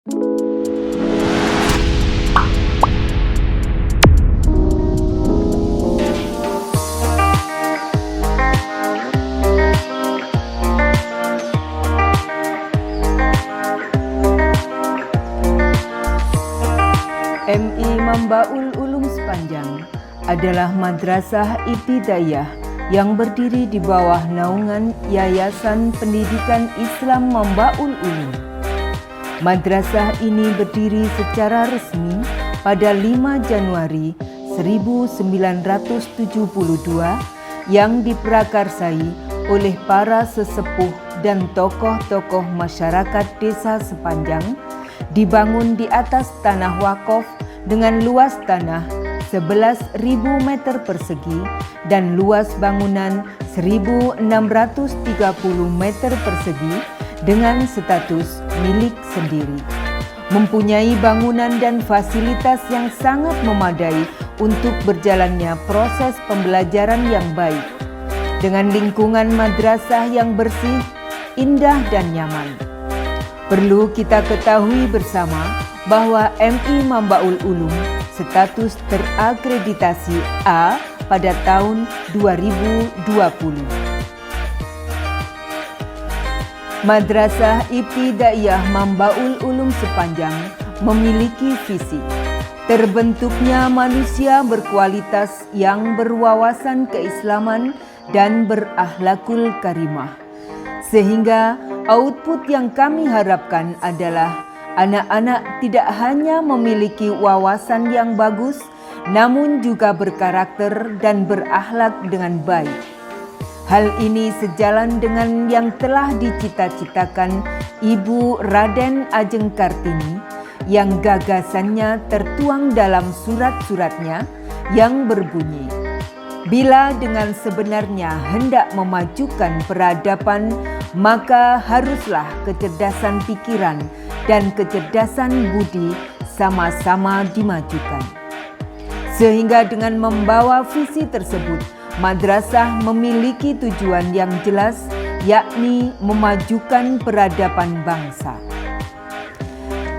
MI Mambaul Ulum Sepanjang adalah madrasah ibtidaiyah yang berdiri di bawah naungan Yayasan Pendidikan Islam Mambaul Ulum. Madrasah ini berdiri secara resmi pada 5 Januari 1972 yang diprakarsai oleh para sesepuh dan tokoh-tokoh masyarakat desa Sepanjang, dibangun di atas tanah wakaf dengan luas tanah 11.000 meter persegi dan luas bangunan 1.630 meter persegi dengan status milik sendiri. Mempunyai bangunan dan fasilitas yang sangat memadai untuk berjalannya proses pembelajaran yang baik, dengan lingkungan madrasah yang bersih, indah dan nyaman. Perlu kita ketahui bersama bahwa MI Mambaul Ulum status terakreditasi A pada tahun 2020. Madrasah Ibtidaiyah Mambaul Ulum Sepanjang memiliki visi terbentuknya manusia berkualitas yang berwawasan keislaman dan berakhlakul karimah, sehingga output yang kami harapkan adalah anak-anak tidak hanya memiliki wawasan yang bagus, namun juga berkarakter dan berakhlak dengan baik. Hal ini sejalan dengan yang telah dicita-citakan Ibu Raden Ajeng Kartini, yang gagasannya tertuang dalam surat-suratnya yang berbunyi, "Bila dengan sebenarnya hendak memajukan peradaban, maka haruslah kecerdasan pikiran dan kecerdasan budi sama-sama dimajukan." Sehingga dengan membawa visi tersebut, madrasah memiliki tujuan yang jelas, yakni memajukan peradaban bangsa.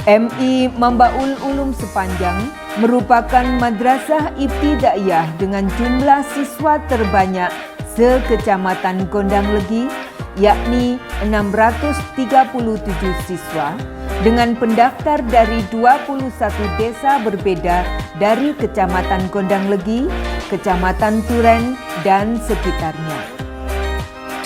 MI Mambaul Ulum Sepanjang merupakan madrasah ibtidaiyah dengan jumlah siswa terbanyak se-Kecamatan Gondang Legi, yakni 637 siswa, dengan pendaftar dari 21 desa berbeda dari Kecamatan Gondang Legi, Kecamatan Turen, dan sekitarnya.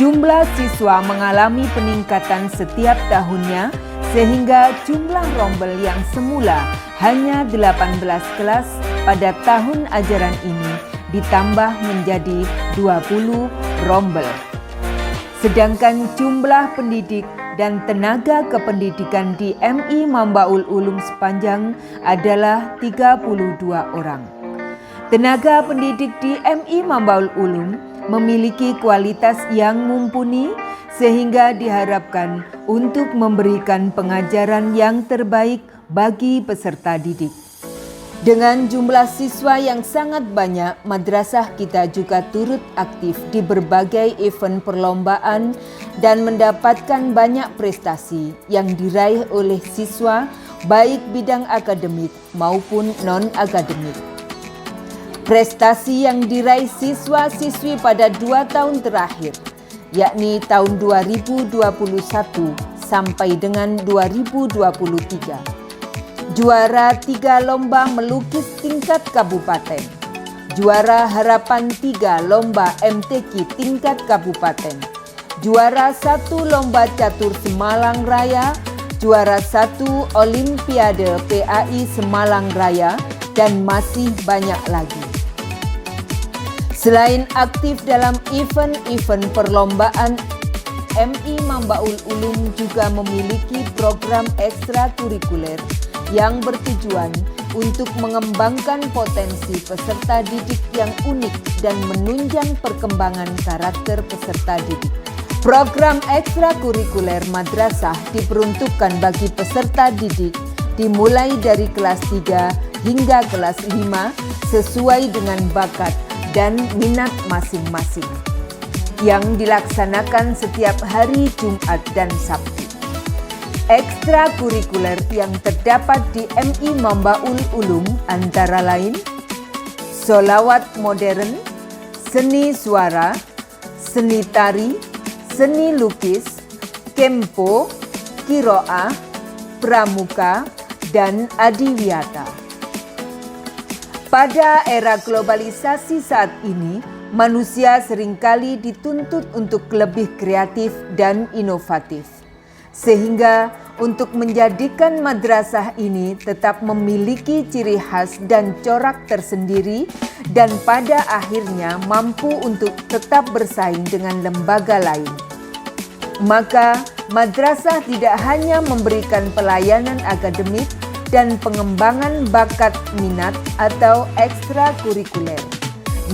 Jumlah siswa mengalami peningkatan setiap tahunnya, sehingga jumlah rombel yang semula hanya 18 kelas pada tahun ajaran ini ditambah menjadi 20 rombel. Sedangkan jumlah pendidik dan tenaga kependidikan di MI Mambaul Ulum Sepanjang adalah 32 orang. Tenaga pendidik di MI Mambaul Ulum memiliki kualitas yang mumpuni, sehingga diharapkan untuk memberikan pengajaran yang terbaik bagi peserta didik. Dengan jumlah siswa yang sangat banyak, madrasah kita juga turut aktif di berbagai event perlombaan dan mendapatkan banyak prestasi yang diraih oleh siswa, baik bidang akademik maupun non-akademik. Prestasi yang diraih siswa-siswi pada 2 tahun terakhir, yakni tahun 2021 sampai dengan 2023. Juara 3 lomba melukis tingkat kabupaten, juara harapan 3 lomba MTQ tingkat kabupaten, juara 1 lomba catur Semalang Raya, juara 1 Olimpiade PAI Semalang Raya, dan masih banyak lagi. Selain aktif dalam event-event perlombaan, MI Mambaul Ulum juga memiliki program ekstrakurikuler yang bertujuan untuk mengembangkan potensi peserta didik yang unik dan menunjang perkembangan karakter peserta didik. Program ekstrakurikuler madrasah diperuntukkan bagi peserta didik dimulai dari kelas 3 hingga kelas 5 sesuai dengan bakat dan minat masing-masing, yang dilaksanakan setiap hari Jumat dan Sabtu. Ekstrakurikuler yang terdapat di MI Mambaul Ulum antara lain sholawat modern, seni suara, seni tari, seni lukis, kempo, kiroah, pramuka, dan adiwiyata. Pada era globalisasi saat ini, manusia seringkali dituntut untuk lebih kreatif dan inovatif. Sehingga untuk menjadikan madrasah ini tetap memiliki ciri khas dan corak tersendiri dan pada akhirnya mampu untuk tetap bersaing dengan lembaga lain. Maka madrasah tidak hanya memberikan pelayanan akademik dan pengembangan bakat minat atau ekstrakurikuler,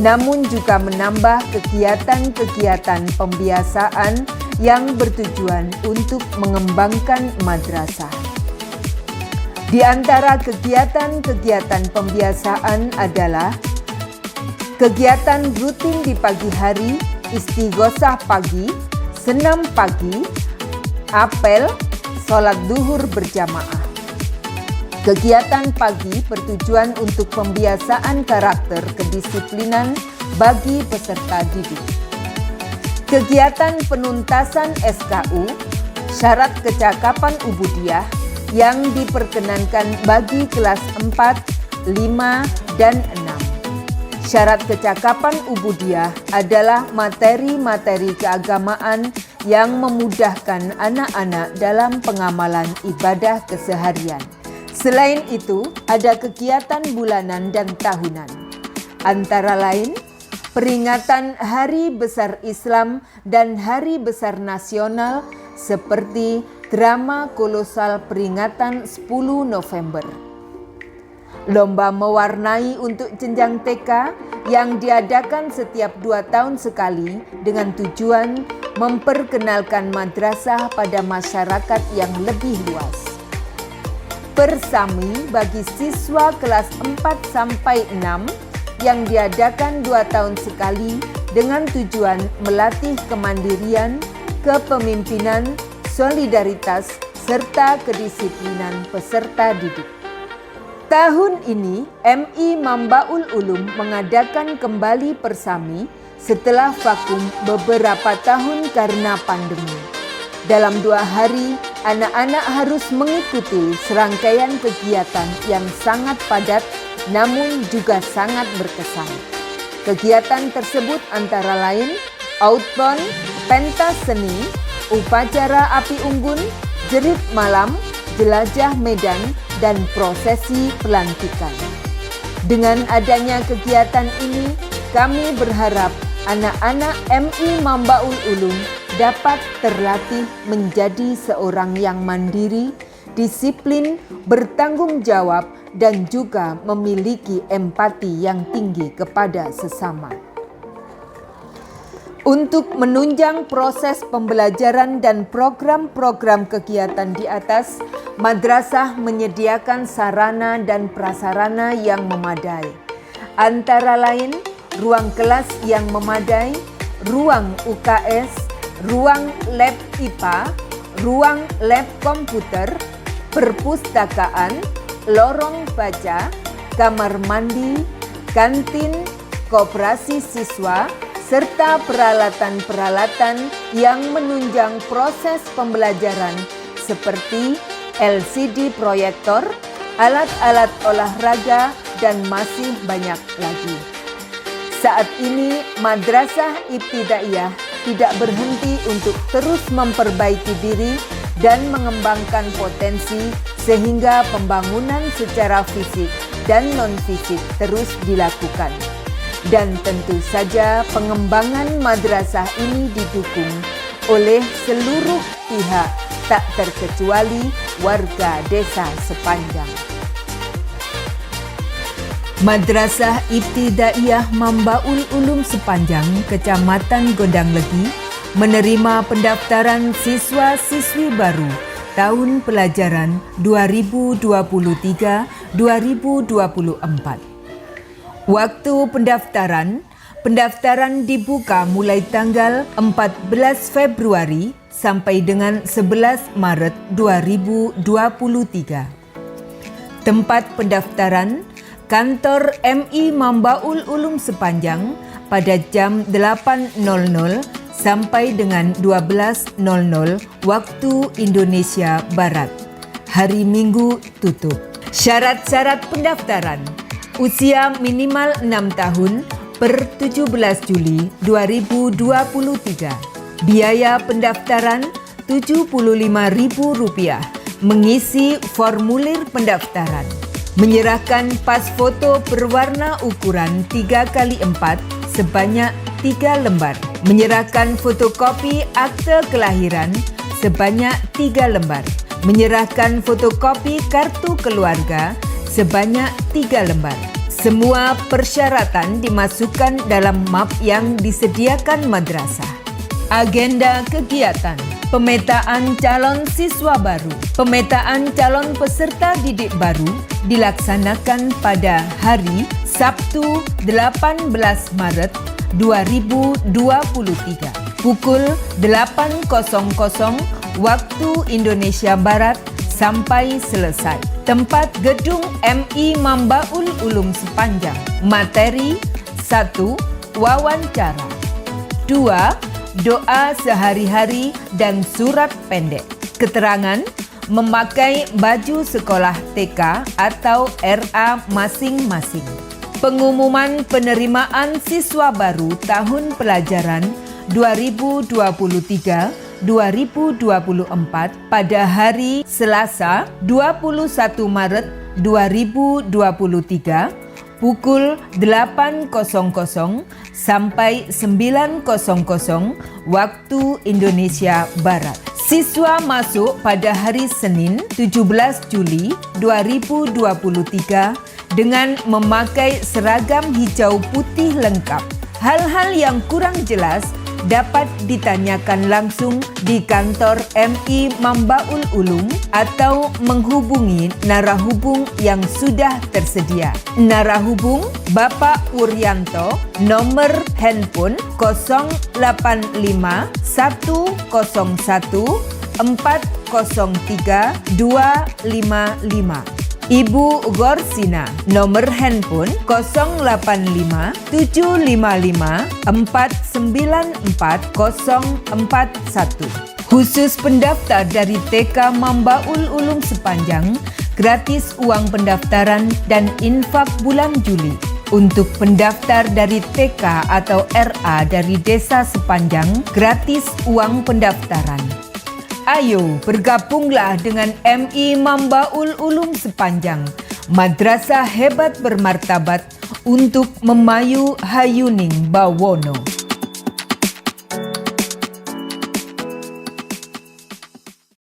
namun juga menambah kegiatan-kegiatan pembiasaan yang bertujuan untuk mengembangkan madrasah. Di antara kegiatan-kegiatan pembiasaan adalah kegiatan rutin di pagi hari, istighosah pagi, senam pagi, apel, sholat duhur berjamaah. Kegiatan pagi bertujuan untuk pembiasaan karakter kedisiplinan bagi peserta didik. Kegiatan penuntasan SKU, syarat kecakapan ubudiyah yang diperkenankan bagi kelas 4, 5, dan 6. Syarat kecakapan ubudiyah adalah materi-materi keagamaan yang memudahkan anak-anak dalam pengamalan ibadah keseharian. Selain itu, ada kegiatan bulanan dan tahunan. Antara lain, peringatan Hari Besar Islam dan Hari Besar Nasional seperti drama kolosal peringatan 10 November. Lomba mewarnai untuk jenjang TK yang diadakan setiap 2 tahun sekali dengan tujuan memperkenalkan madrasah pada masyarakat yang lebih luas. Persami bagi siswa kelas 4-6 yang diadakan 2 tahun sekali dengan tujuan melatih kemandirian, kepemimpinan, solidaritas, serta kedisiplinan peserta didik. Tahun ini MI Mambaul Ulum mengadakan kembali persami setelah vakum beberapa tahun karena pandemi. Dalam 2 hari, anak-anak harus mengikuti serangkaian kegiatan yang sangat padat namun juga sangat berkesan. Kegiatan tersebut antara lain outbound, pentas seni, upacara api unggun, jerit malam, jelajah medan, dan prosesi pelantikan. Dengan adanya kegiatan ini, kami berharap anak-anak MI Mambaul Ulum dapat terlatih menjadi seorang yang mandiri, disiplin, bertanggung jawab, dan juga memiliki empati yang tinggi kepada sesama. Untuk menunjang proses pembelajaran dan program-program kegiatan di atas, madrasah menyediakan sarana dan prasarana yang memadai. Antara lain, ruang kelas yang memadai, ruang UKS, ruang lab IPA, ruang lab komputer, perpustakaan, lorong baca, kamar mandi, kantin, koperasi siswa, serta peralatan-peralatan yang menunjang proses pembelajaran seperti LCD proyektor, alat-alat olahraga, dan masih banyak lagi. Saat ini, Madrasah Ibtidaiyah tidak berhenti untuk terus memperbaiki diri dan mengembangkan potensi sehingga pembangunan secara fisik dan non-fisik terus dilakukan. Dan tentu saja pengembangan madrasah ini didukung oleh seluruh pihak, tak terkecuali warga desa Sepanjang. Madrasah Ibtidaiyah Mambaul Ulum Sepanjang, Kecamatan Gondanglegi, menerima pendaftaran siswa-siswi baru tahun pelajaran 2023-2024. Waktu pendaftaran dibuka mulai tanggal 14 Februari sampai dengan 11 Maret 2023. Tempat pendaftaran Kantor MI Mambaul Ulum Sepanjang pada jam 8.00 sampai dengan 12.00 waktu Indonesia Barat. Hari Minggu tutup. Syarat-syarat pendaftaran: usia minimal 6 tahun per 17 Juli 2023. Biaya pendaftaran Rp75.000. Mengisi formulir pendaftaran. Menyerahkan pas foto berwarna ukuran 3x4 sebanyak 3 lembar. Menyerahkan fotokopi akte kelahiran sebanyak 3 lembar. Menyerahkan fotokopi kartu keluarga sebanyak 3 lembar. Semua persyaratan dimasukkan dalam map yang disediakan madrasah. Agenda kegiatan: pemetaan calon siswa baru. Pemetaan calon peserta didik baru dilaksanakan pada hari Sabtu 18 Maret 2023 pukul 8.00 waktu Indonesia Barat sampai selesai. Tempat gedung MI Mambaul Ulum Sepanjang. Materi: 1. Wawancara. 2. Doa sehari-hari dan surat pendek. Keterangan: memakai baju sekolah TK atau RA masing-masing. Pengumuman penerimaan siswa baru tahun pelajaran 2023-2024 pada hari Selasa 21 Maret 2023 pukul 8.00 sampai 9.00 waktu Indonesia Barat. Siswa masuk pada hari Senin 17 Juli 2023 dengan memakai seragam hijau putih lengkap. Hal-hal yang kurang jelas dapat ditanyakan langsung di kantor MI Mambaul Ulum atau menghubungi narahubung yang sudah tersedia. Narahubung Bapak Wuryanto, nomor handphone 085 101 403 255. Ibu Gorsina, nomor handphone 085 755 494 041. Khusus pendaftar dari TK Mambaul Ulum Sepanjang, gratis uang pendaftaran dan infak bulan Juli. Untuk pendaftar dari TK atau RA dari Desa Sepanjang, gratis uang pendaftaran. Ayo bergabunglah dengan MI Mambaul Ulum Sepanjang, madrasah hebat bermartabat untuk memayu hayuning bawono.